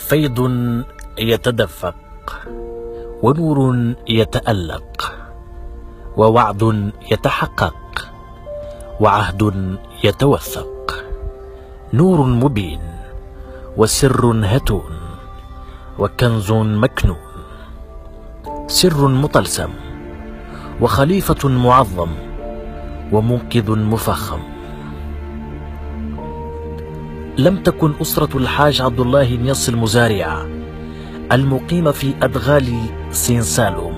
فيض يتدفق، ونور يتألق، ووعد يتحقق، وعهد يتوثق، نور مبين، وسر هتون، وكنز مكنون، سر مطلسم، وخليفة معظم، ومنقذ مفخم. لم تكن أسرة الحاج عبد الله نياس المزارع المقيمة في أدغال سينسالوم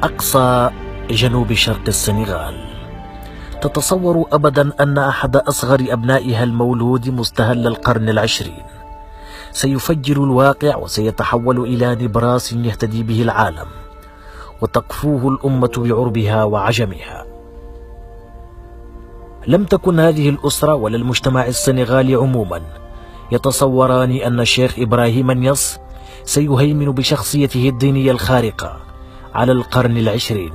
أقصى جنوب شرق السنغال تتصور أبدا أن أحد أصغر أبنائها المولود مستهل القرن العشرين سيفجر الواقع وسيتحول إلى نبراس يهتدي به العالم وتقفوه الأمة بعربها وعجمها. لم تكن هذه الأسرة ولا المجتمع السنغالي عموما يتصوران أن الشيخ إبراهيم نياس سيهيمن بشخصيته الدينية الخارقة على القرن العشرين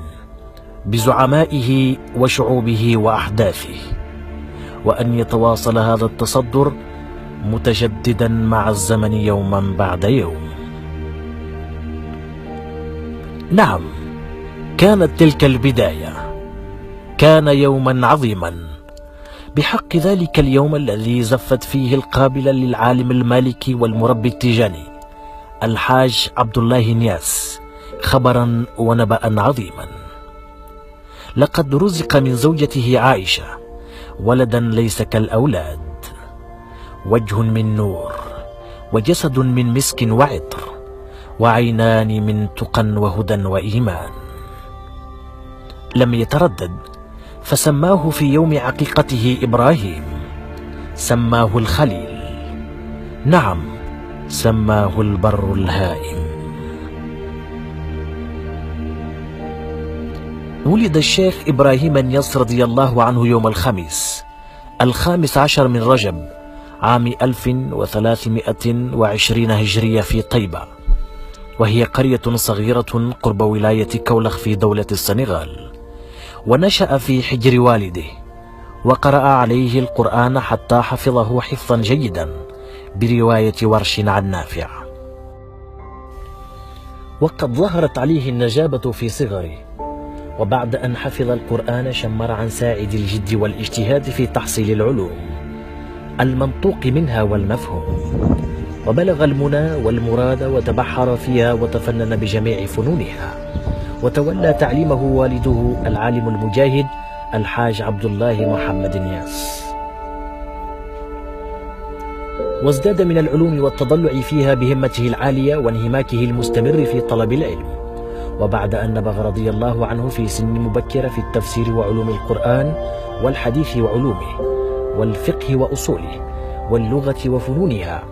بزعمائه وشعوبه وأحداثه، وأن يتواصل هذا التصدر متجددا مع الزمن يوما بعد يوم. نعم، كانت تلك البداية، كان يوما عظيما بحق ذلك اليوم الذي زفت فيه القابلة للعالم المالكي والمربي التيجاني الحاج عبد الله نياس خبرا ونبأ عظيما. لقد رزق من زوجته عائشة ولدا ليس كالأولاد، وجه من نور، وجسد من مسك وعطر، وعينان من تقى وهدى وإيمان. لم يتردد فسماه في يوم عقيقته إبراهيم، سماه الخليل، نعم سماه البر الهائم. ولد الشيخ إبراهيم نياس رضي الله عنه يوم الخميس 15 من رجب عام 1320 هجرية في طيبة، وهي قرية صغيرة قرب ولاية كولخ في دولة السنغال. ونشأ في حجر والده، وقرأ عليه القرآن حتى حفظه حفظا جيدا برواية ورش عن نافع. وقد ظهرت عليه النجابة في صغره، وبعد أن حفظ القرآن شمر عن ساعد الجد والاجتهاد في تحصيل العلوم المنطوق منها والمفهوم، وبلغ المنى والمراد وتبحر فيها وتفنن بجميع فنونها. وتولى تعليمه والده العالم المجاهد الحاج عبد الله محمد نياس، وازداد من العلوم والتضلع فيها بهمته العالية وانهماكه المستمر في طلب العلم. وبعد أن نبغ رضي الله عنه في سن مبكرة في التفسير وعلوم القرآن والحديث وعلومه، والفقه وأصوله، واللغة وفنونها،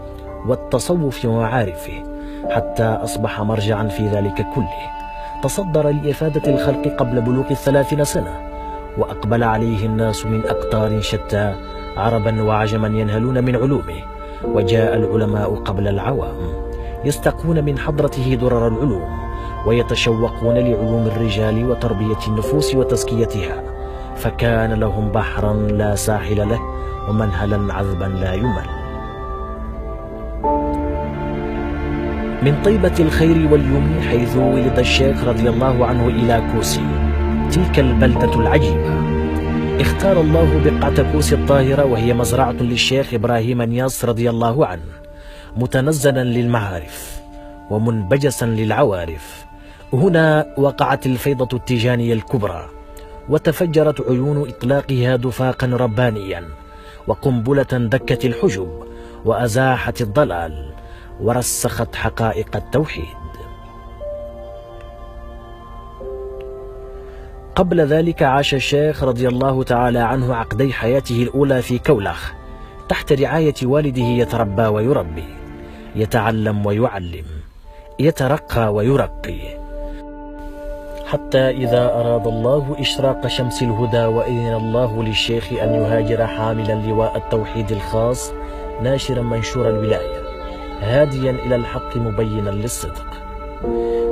والتصوف ومعارفه، حتى أصبح مرجعا في ذلك كله. تصدر لإفادة الخلق قبل بلوغ 30 سنة، وأقبل عليه الناس من أقطار شتى عربا وعجما ينهلون من علومه. وجاء العلماء قبل العوام يستقون من حضرته درر العلوم، ويتشوقون لعلوم الرجال وتربية النفوس وتزكيتها، فكان لهم بحرا لا ساحل له، ومنهلا عذبا لا يمل. من طيبة الخير واليمن حيث ولد الشيخ رضي الله عنه إلى كوسي، تلك البلدة العجيبة. اختار الله بقعة كوسي الطاهرة، وهي مزرعة للشيخ إبراهيم نياس رضي الله عنه، متنزلا للمعارف ومنبجسا للعوارف. هنا وقعت الفيضة التيجانية الكبرى، وتفجرت عيون إطلاقها دفاقا ربانيا، وقنبلة دكت الحجب وأزاحت الضلال، ورسخت حقائق التوحيد. قبل ذلك عاش الشيخ رضي الله تعالى عنه عقدي حياته الأولى في كولخ تحت رعاية والده، يتربى ويربي، يتعلم ويعلم، يترقى ويرقي، حتى إذا أراد الله إشراق شمس الهدى وإذن الله للشيخ أن يهاجر حاملا لواء التوحيد الخاص، ناشرا منشور الولاية، هاديا إلى الحق مبينا للصدق.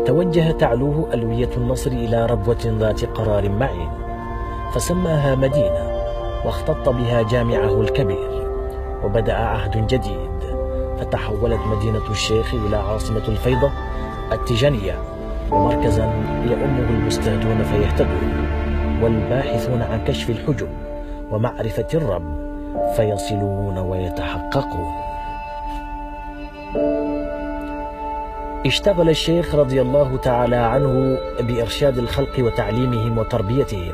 توجه تعلوه ألوية النصر إلى ربوة ذات قرار معين، فسماها مدينة، واختط بها جامعه الكبير، وبدأ عهد جديد فتحولت مدينة الشيخ إلى عاصمة الفيضة التيجانية، ومركزا يؤمه المجتهدون فيهتدون، والباحثون عن كشف الحجب ومعرفة الرب فيصلون ويتحققون. اشتغل الشيخ رضي الله تعالى عنه بإرشاد الخلق وتعليمهم وتربيتهم،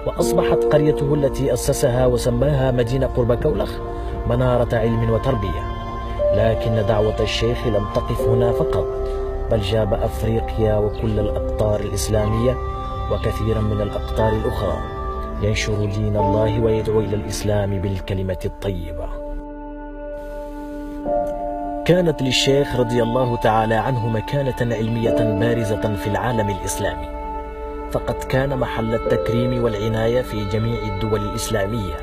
وأصبحت قريته التي أسسها وسماها مدينة قرب كولخ منارة علم وتربية. لكن دعوة الشيخ لم تقف هنا فقط، بل جاب أفريقيا وكل الأقطار الإسلامية وكثيرا من الأقطار الأخرى، ينشر دين الله ويدعو إلى الإسلام بالكلمة الطيبة. كانت للشيخ رضي الله تعالى عنه مكانة علمية بارزة في العالم الإسلامي، فقد كان محل التكريم والعناية في جميع الدول الإسلامية،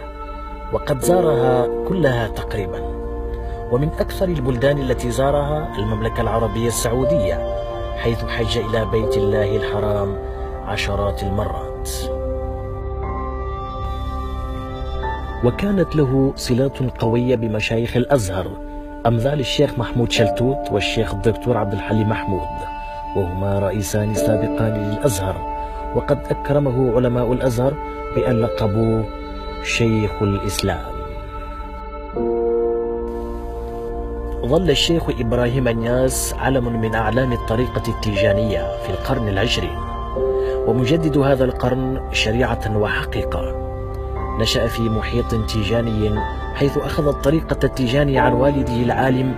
وقد زارها كلها تقريبا. ومن أكثر البلدان التي زارها المملكة العربية السعودية، حيث حج إلى بيت الله الحرام عشرات المرات. وكانت له صلات قوية بمشايخ الأزهر أمثال الشيخ محمود شلتوت والشيخ الدكتور عبد الحليم محمود، وهما رئيسان سابقان للأزهر، وقد أكرمه علماء الأزهر بأن لقبوه شيخ الإسلام. ظل الشيخ إبراهيم نياس علم من أعلام الطريقة التيجانية في القرن العشرين، ومجدد هذا القرن شريعة وحقيقة. نشأ في محيط تيجاني، حيث أخذ الطريقة التيجانية عن والده العالم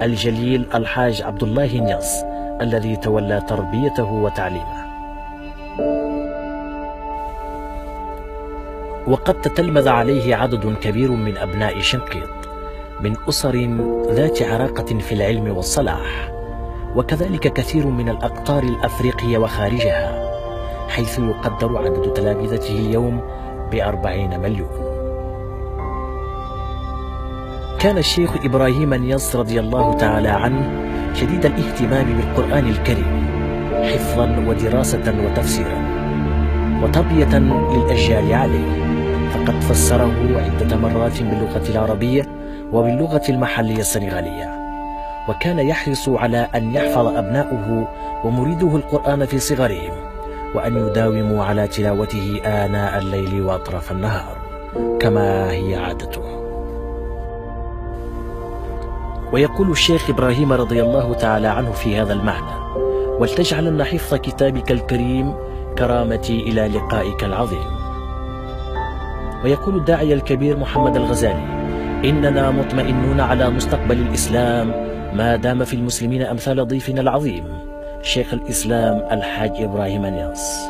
الجليل الحاج عبد الله نياس، الذي تولى تربيته وتعليمه. وقد تتلمذ عليه عدد كبير من أبناء شنقيط من أسر ذات عراقة في العلم والصلاح، وكذلك كثير من الأقطار الأفريقية وخارجها، حيث يقدر عدد تلامذته اليوم ب40 مليون. كان الشيخ إبراهيم نياس رضي الله تعالى عنه شديد الاهتمام بالقرآن الكريم حفظا ودراسة وتفسيرا وتربية للأجيال عليه، فقد فسره عدة مرات باللغة العربية وباللغة المحلية السنغالية. وكان يحرص على أن يحفظ أبناؤه ومريده القرآن في صغرهم، وأن يداوموا على تلاوته آناء الليل وأطراف النهار كما هي عادته. ويقول الشيخ إبراهيم رضي الله تعالى عنه في هذا المعنى: ولتجعلن حفظ كتابك الكريم كرامتي إلى لقائك العظيم. ويقول الداعية الكبير محمد الغزالي: إننا مطمئنون على مستقبل الإسلام ما دام في المسلمين أمثال ضيفنا العظيم شيخ الإسلام الحاج إبراهيم نياس.